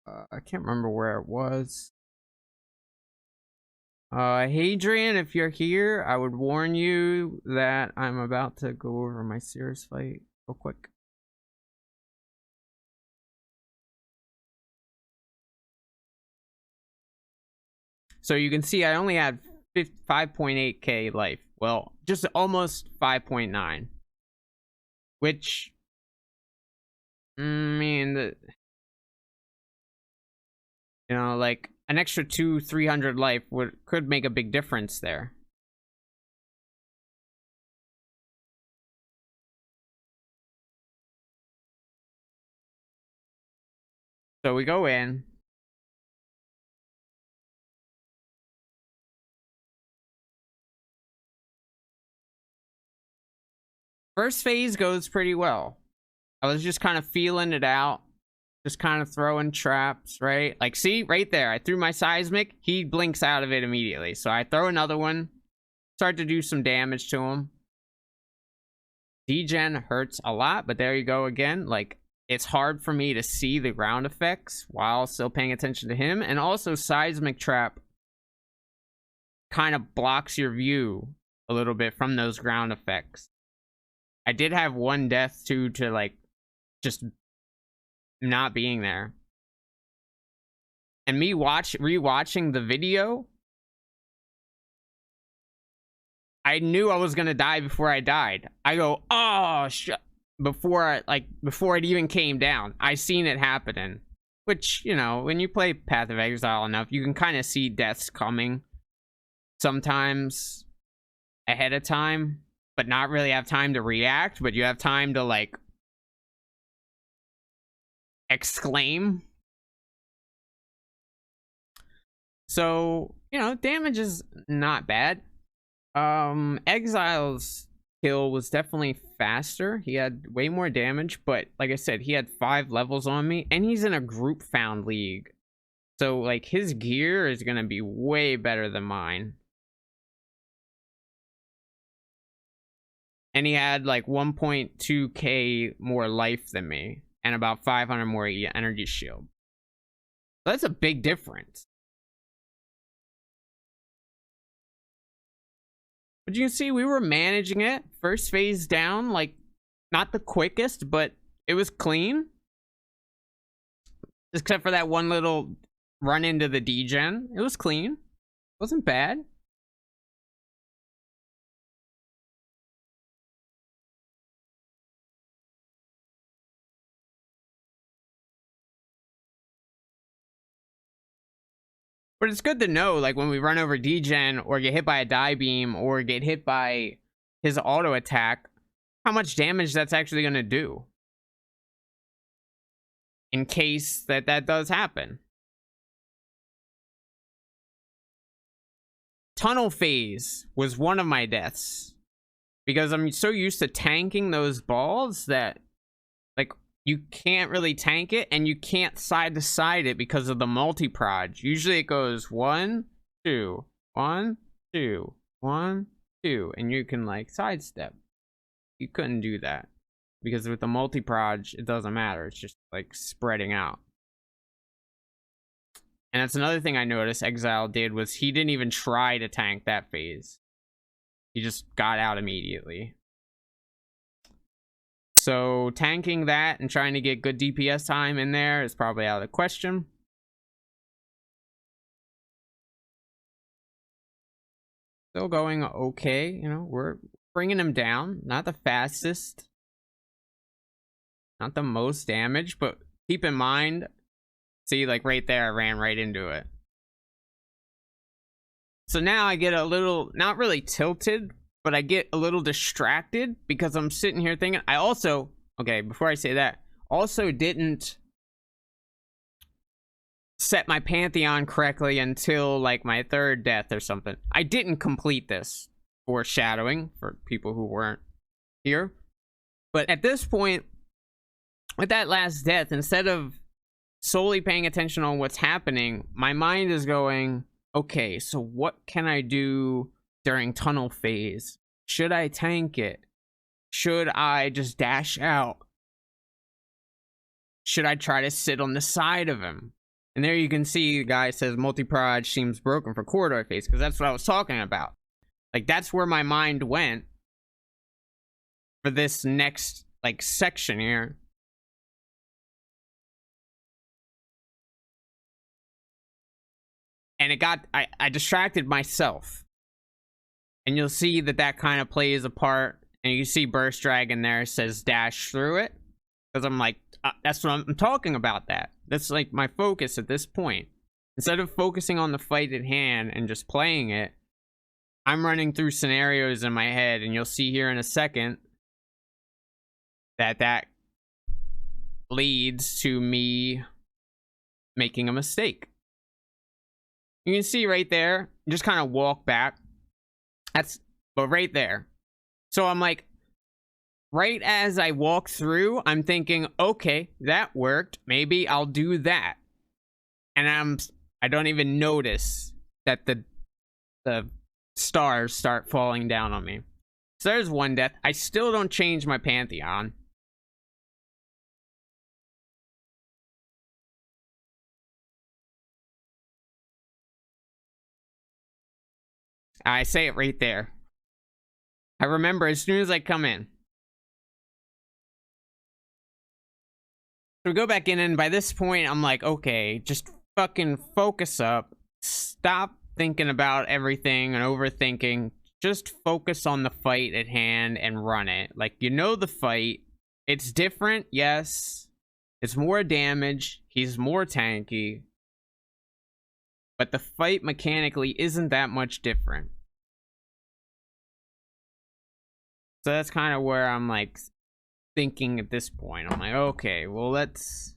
I can't remember where it was. Hadrian, if you're here, I would warn you that I'm about to go over my sirus fight real quick. So you can see I only had 5.8k life. Well, just almost 5.9. Which, I mean, you know, like an extra 300 life could make a big difference there. So we go in. First phase goes pretty well. I was just kind of feeling it out. Just kind of throwing traps, right? Like, see, right there. I threw my seismic. He blinks out of it immediately. So I throw another one. Start to do some damage to him. Degen hurts a lot, but there you go again. Like, it's hard for me to see the ground effects while still paying attention to him. And also, seismic trap kind of blocks your view a little bit from those ground effects. I did have one death too to like just not being there. And me rewatching the video, I knew I was gonna die before I died. I go, oh shit, before it even came down. I seen it happening. Which, you know, when you play Path of Exile enough, you can kind of see deaths coming sometimes ahead of time, but not really have time to react, but you have time to like exclaim. So, you know, damage is not bad. Exile's kill was definitely faster. He had way more damage, but like I said, he had 5 levels on me, and he's in a group found league. So like his gear is gonna be way better than mine. And he had like 1.2k more life than me, and about 500 more energy shield. So that's a big difference. But you can see we were managing it. First phase down, like, not the quickest, but it was clean. Except for that one little run into the degen. It was clean. Wasn't bad. But it's good to know, like, when we run over degen or get hit by a die beam or get hit by his auto attack, how much damage that's actually going to do. In case that does happen. Tunnel phase was one of my deaths. Because I'm so used to tanking those balls that, like, you can't really tank it, and you can't side to side it because of the multi-proj. Usually it goes 1, 2, 1, 2, 1, 2, and you can like sidestep. You couldn't do that because with the multi-proj, it doesn't matter. It's just like spreading out. And that's another thing I noticed Exile did was he didn't even try to tank that phase. He just got out immediately. So tanking that and trying to get good DPS time in there is probably out of the question. Still going okay, you know, we're bringing him down. Not the fastest. Not the most damage, but keep in mind, see, like right there, I ran right into it. So now I get a little, not really tilted, but I get a little distracted because I'm sitting here thinking, I also, okay, before I say that, also didn't set my Pantheon correctly until like my 3rd death or something. I didn't complete this, foreshadowing for people who weren't here. But at this point, with that last death, instead of solely paying attention on what's happening, my mind is going, okay, so what can I do during tunnel phase? Should I tank it? Should I just dash out? Should I try to sit on the side of him? And there you can see the guy says multi-prod seems broken for corridor phase, because that's what I was talking about. Like, that's where my mind went for this next, like, section here. And it got, I distracted myself. And you'll see that that kind of plays a part. And you see Burst Dragon there says dash through it. Because I'm like, that's what I'm talking about that. That's like my focus at this point. Instead of focusing on the fight at hand and just playing it, I'm running through scenarios in my head. And you'll see here in a second that that leads to me making a mistake. You can see right there, just kind of walk back. But right there. So I'm like, right as I walk through, I'm thinking, okay, that worked. Maybe I'll do that. And I don't even notice that the stars start falling down on me. So there's one death. I still don't change my Pantheon. I say it right there. I remember as soon as I come in. So we go back in, and by this point, I'm like, okay, just fucking focus up. Stop thinking about everything and overthinking. Just focus on the fight at hand and run it. Like, you know the fight. It's different, yes. It's more damage. He's more tanky. But the fight mechanically isn't that much different. So that's kind of where I'm like thinking at this point. I'm like, okay, well, let's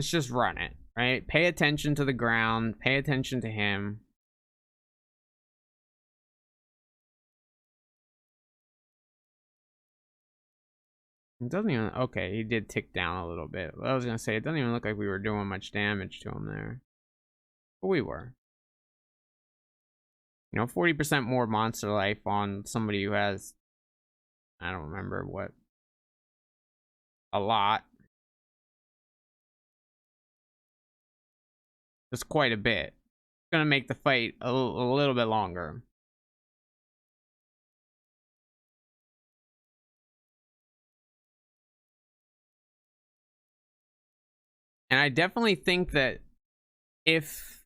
just run it, right? Pay attention to the ground, pay attention to him. It doesn't even, okay, he did tick down a little bit. I was gonna say, it doesn't even look like we were doing much damage to him there. But we were. You know, 40% more monster life on somebody who has, I don't remember what, a lot. That's quite a bit. It's gonna make the fight a little bit longer. And I definitely think that if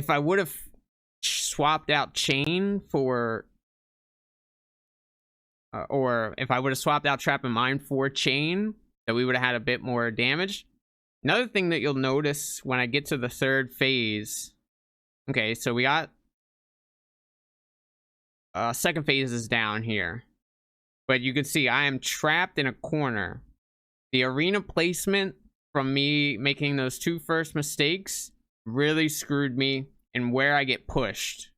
I would have swapped out Chain for, or if I would have swapped out Trap and Mine for Chain, that we would have had a bit more damage. Another thing that you'll notice when I get to the third phase, okay, so we got, second phase is down here. But you can see I am trapped in a corner. The arena placement from me making those two first mistakes really screwed me in where I get pushed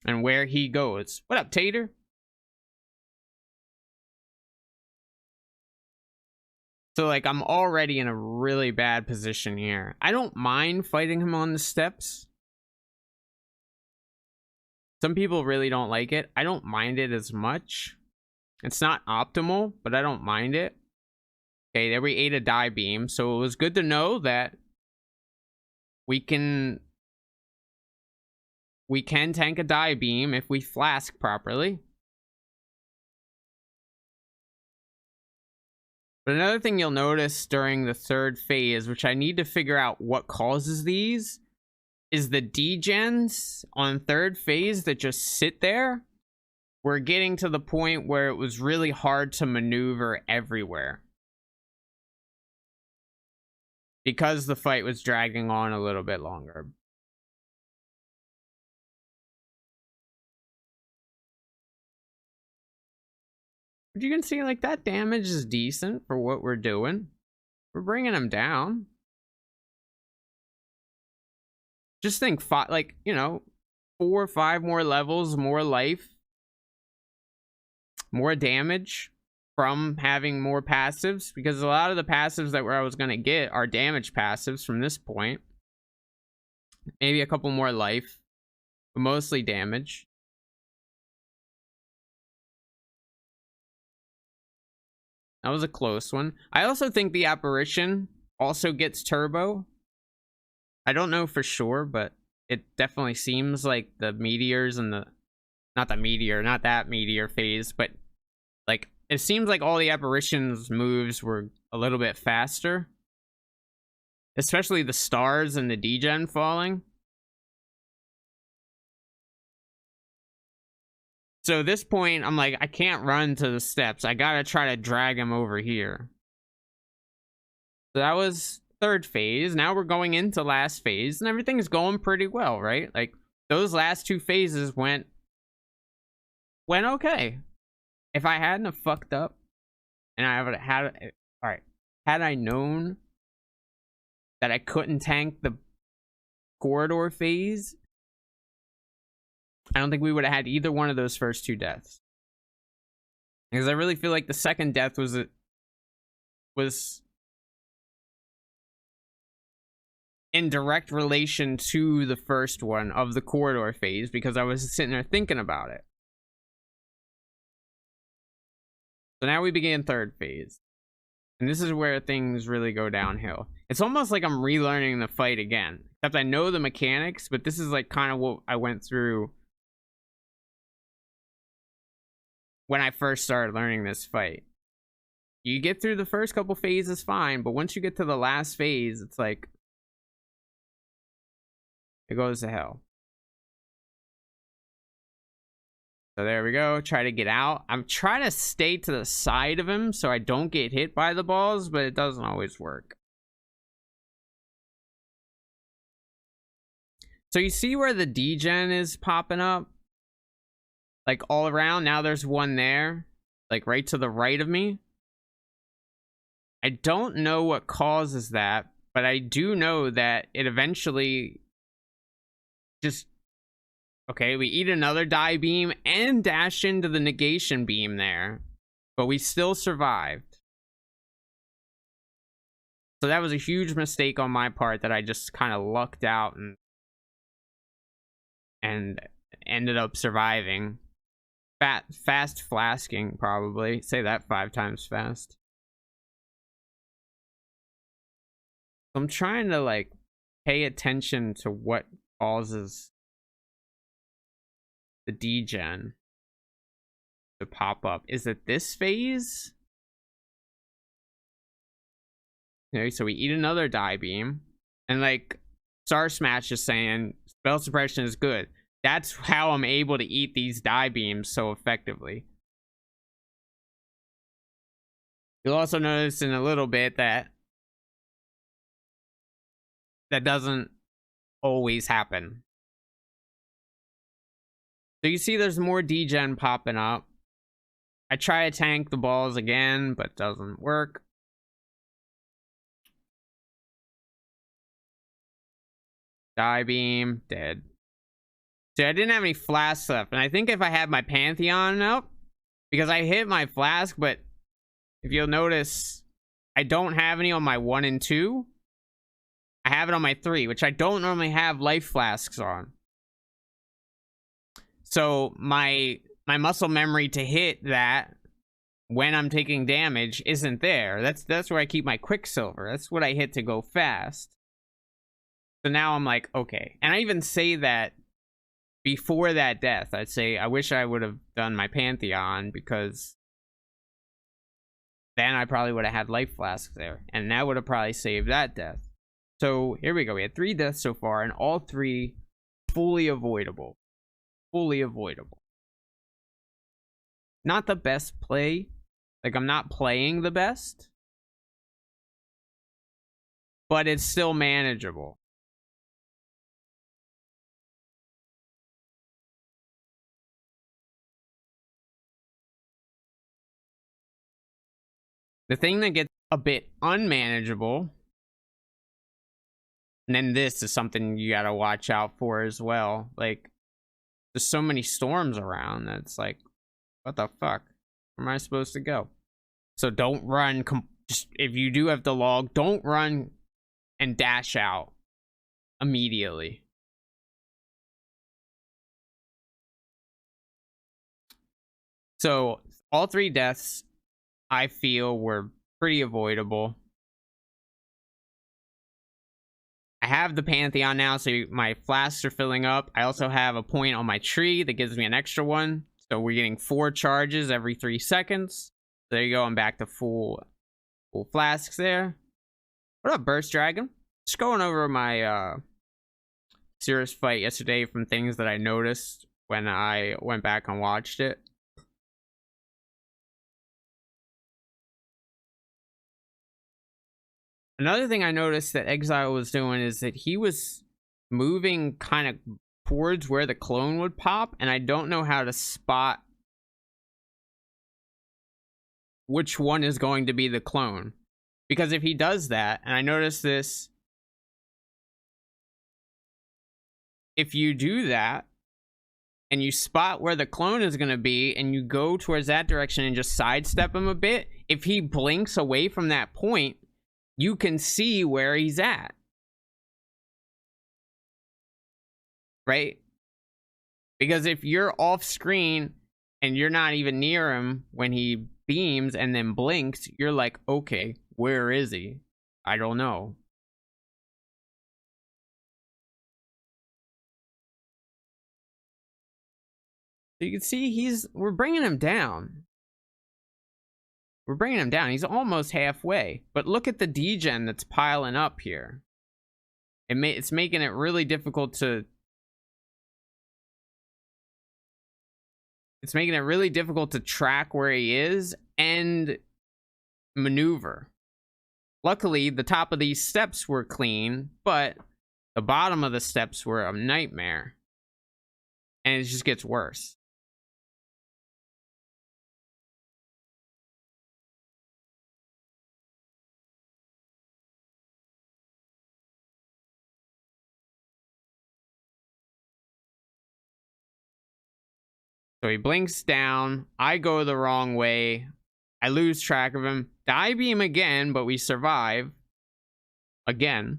and where he goes. What up, Tater? So, like, I'm already in a really bad position here. I don't mind fighting him on the steps. Some people really don't like it. I don't mind it as much. It's not optimal, but I don't mind it. Okay, there we ate a die beam, so it was good to know that we can tank a die beam if we flask properly. But another thing you'll notice during the third phase, which I need to figure out what causes these, is the degens on third phase that just sit there. We're getting to the point where it was really hard to maneuver everywhere, because the fight was dragging on a little bit longer. But you can see, like, that damage is decent for what we're doing. We're bringing him down. Just think, like, you know, 4 or 5 more levels, more life, more damage from having more passives, because a lot of the passives that I was going to get are damage passives from this point. Maybe a couple more life, but mostly damage. That was a close one. I also think the apparition also gets turbo. I don't know for sure, but it definitely seems like the meteors and not that meteor phase, but like it seems like all the apparitions moves were a little bit faster. Especially the stars and the degen falling. So at this point, I'm like, I can't run to the steps. I gotta try to drag him over here. So that was third phase. Now we're going into last phase, and everything's going pretty well, right? Like, those last two phases went okay. If I hadn't have fucked up, and I would have had, alright, had I known that I couldn't tank the corridor phase, I don't think we would have had either one of those first two deaths. Because I really feel like the second death was in direct relation to the first one of the corridor phase, because I was sitting there thinking about it. So now we begin third phase. And this is where things really go downhill. It's almost like I'm relearning the fight again. Except I know the mechanics, but this is like kind of what I went through when I first started learning this fight. You get through the first couple phases fine, but once you get to the last phase, it's like it goes to hell. So there we go. Try to get out. I'm trying to stay to the side of him so I don't get hit by the balls, but it doesn't always work. So you see where the degen is popping up? Like all around. Now there's one there. Like right to the right of me. I don't know what causes that, but I do know that it eventually just... Okay, we eat another die beam and dash into the negation beam there. But we still survived. So that was a huge mistake on my part that I just kind of lucked out and ended up surviving. Fast flasking, probably. Say that 5 times fast. So I'm trying to, like, pay attention to what causes the degen to pop up. Is it this phase? Okay, so we eat another die beam. And, like, Star Smash is saying, spell suppression is good. That's how I'm able to eat these die beams so effectively. You'll also notice in a little bit that doesn't always happen. So you see there's more degen popping up. I try to tank the balls again, but doesn't work. Die beam, dead. See, I didn't have any flasks left, and I think if I had my Pantheon up, because I hit my flask, but if you'll notice, I don't have any on my 1 and 2. I have it on my 3, which I don't normally have life flasks on. So my muscle memory to hit that when I'm taking damage isn't there. That's where I keep my Quicksilver. That's what I hit to go fast. So now I'm like, okay. And I even say that before that death. I'd say I wish I would have done my Pantheon, because then I probably would have had life flasks there, and that would have probably saved that death. So here we go. We had 3 deaths so far, and all 3 fully avoidable. Fully avoidable. Not the best play. Like, I'm not playing the best, but it's still manageable. The thing that gets a bit unmanageable, and then this is something you gotta watch out for as well. Like, there's so many storms around that it's like, what the fuck? Where am I supposed to go? So don't run. Just, if you do have to log, don't run and dash out immediately. So all 3 deaths I feel were pretty avoidable. I have the Pantheon now, so my flasks are filling up. I also have a point on my tree that gives me an extra one. So we're getting 4 charges every 3 seconds. There you go. I'm back to full flasks there. What up, Burst Dragon? Just going over my sirus fight yesterday from things that I noticed when I went back and watched it. Another thing I noticed that Exile was doing is that he was moving kind of towards where the clone would pop, and I don't know how to spot which one is going to be the clone. Because if he does that, and I noticed this, if you do that, and you spot where the clone is going to be, and you go towards that direction and just sidestep him a bit, if he blinks away from that point, you can see where he's at. Right? Because if you're off screen and you're not even near him when he beams and then blinks, you're like, okay, where is he? I don't know. So you can see we're bringing him down. We're bringing him down. He's almost halfway. But look at the degen that's piling up here. It's making it really difficult to... It's making it really difficult to track where he is and maneuver. Luckily, the top of these steps were clean, but the bottom of the steps were a nightmare. And it just gets worse. So he blinks down. I go the wrong way. I lose track of him. Die beam again, but we survive. Again.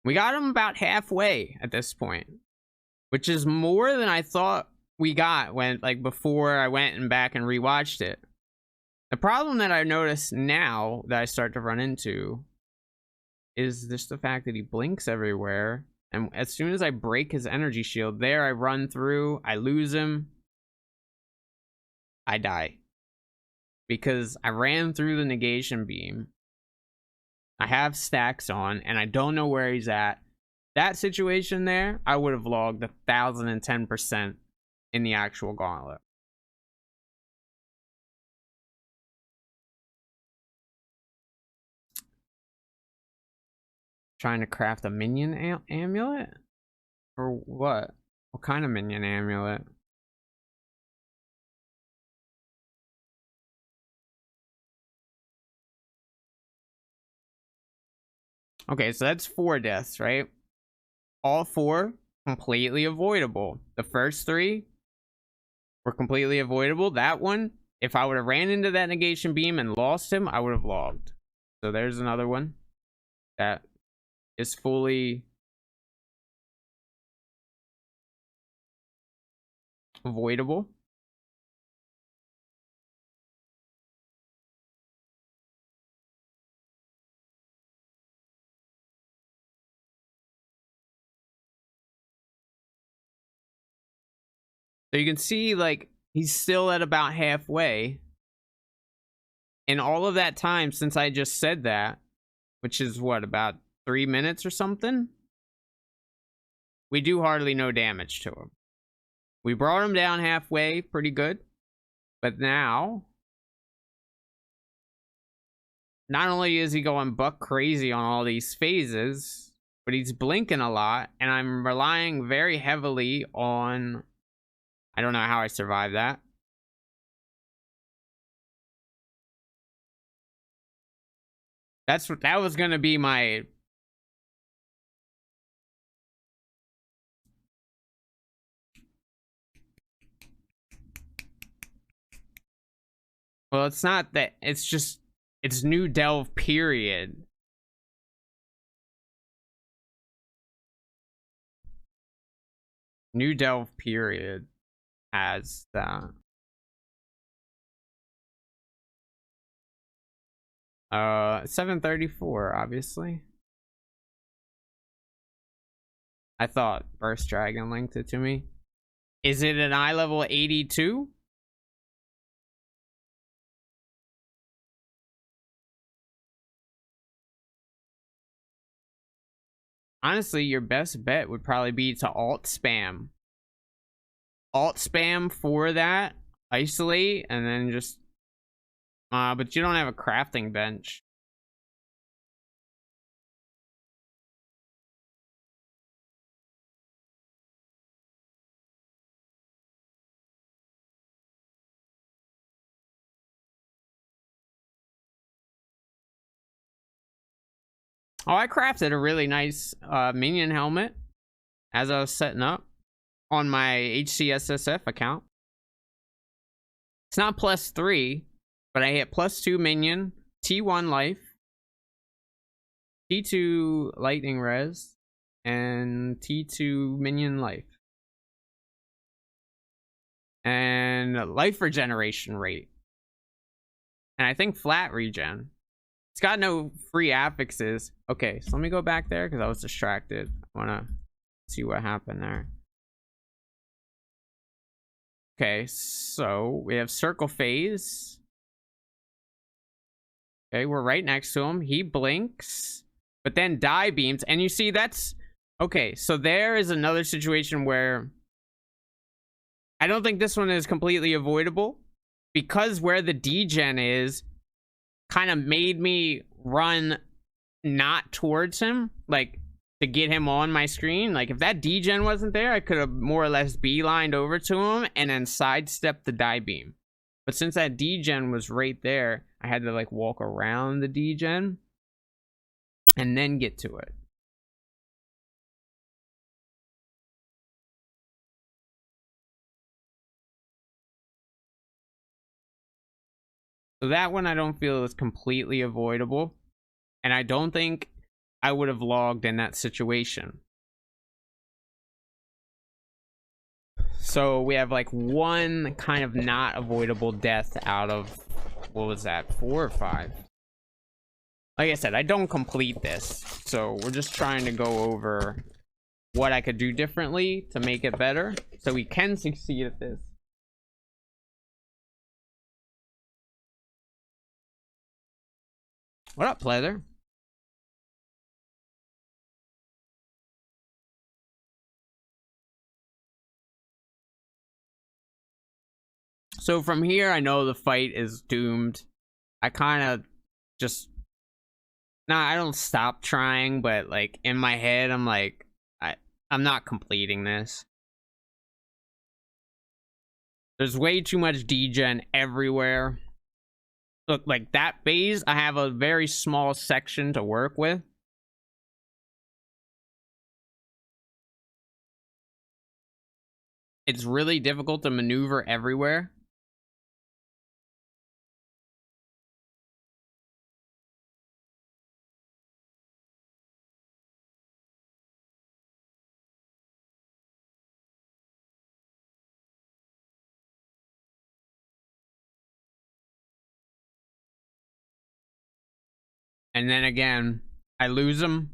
We got him about halfway at this point. Which is more than I thought we got when, like, before I went and back and rewatched it. The problem that I notice now that I start to run into is just the fact that he blinks everywhere. And as soon as I break his energy shield, there I run through, I lose him, I die. Because I ran through the negation beam. I have stacks on, and I don't know where he's at. That situation there, I would have logged 1,010% in the actual gauntlet. Trying to craft a minion amulet? For what? What kind of minion amulet? Okay, so that's 4 deaths, right? All 4 completely avoidable. The first 3 were completely avoidable. That one, if I would have ran into that negation beam and lost him, I would have logged. So there's another one that is fully avoidable. So you can see, like, he's still at about halfway. And all of that time since I just said that, which is what, about 3 minutes or something? We do hardly no damage to him. We brought him down halfway, pretty good. But now, not only is he going buck crazy on all these phases, but he's blinking a lot, and I'm relying very heavily on... I don't know how I survived that. That was gonna be my... Well, it's not that, it's just, it's new delve period. New delve period has that. 734, obviously. I thought Burst Dragon linked it to me. Is it an eye level 82? Honestly, your best bet would probably be to alt spam. Alt spam for that, isolate, and then just... but you don't have a crafting bench. Oh, I crafted a really nice minion helmet as I was setting up on my HCSSF account. It's not +3, but I hit +2 minion, T1 life, T2 lightning res, and T2 minion life. And life regeneration rate. And I think flat regen. It's got no free affixes. Okay, so let me go back there because I was distracted. I want to see what happened there. Okay, so we have circle phase. Okay, we're right next to him. He blinks, but then die beams. And you see that's... Okay, so there is another situation where I don't think this one is completely avoidable because where the degen is kind of made me run not towards him, like to get him on my screen. Like if that degen wasn't there, I could have more or less beelined over to him and then sidestepped the die beam. But since that degen was right there, I had to like walk around the degen and then get to it. So that one I don't feel is completely avoidable. And I don't think I would have logged in that situation. So we have like one kind of not avoidable death out of, what was that, 4 or 5? Like I said, I don't complete this. So we're just trying to go over what I could do differently to make it better. So we can succeed at this. What up, Pleather? So from here, I know the fight is doomed. I kind of just... Nah, I don't stop trying, but like in my head, I'm like, I'm not completing this. There's way too much degen everywhere. Look, like that phase, I have a very small section to work with. It's really difficult to maneuver everywhere. And then again, I lose him.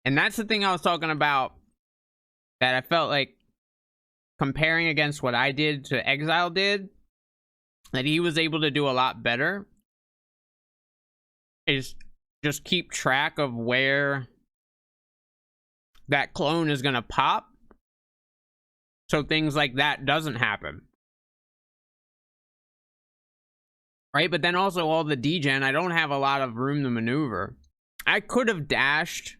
And that's the thing I was talking about, that I felt like comparing against what I did to Exile did, that he was able to do a lot better, is just keep track of where that clone is going to pop, so things like that doesn't happen. Right? But then also all the degen, I don't have a lot of room to maneuver. I could have dashed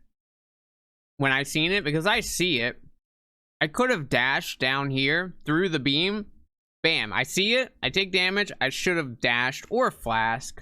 when I seen it, because I see it. I could have dashed down here through the beam. Bam, I see it. I take damage. I should have dashed, or flask.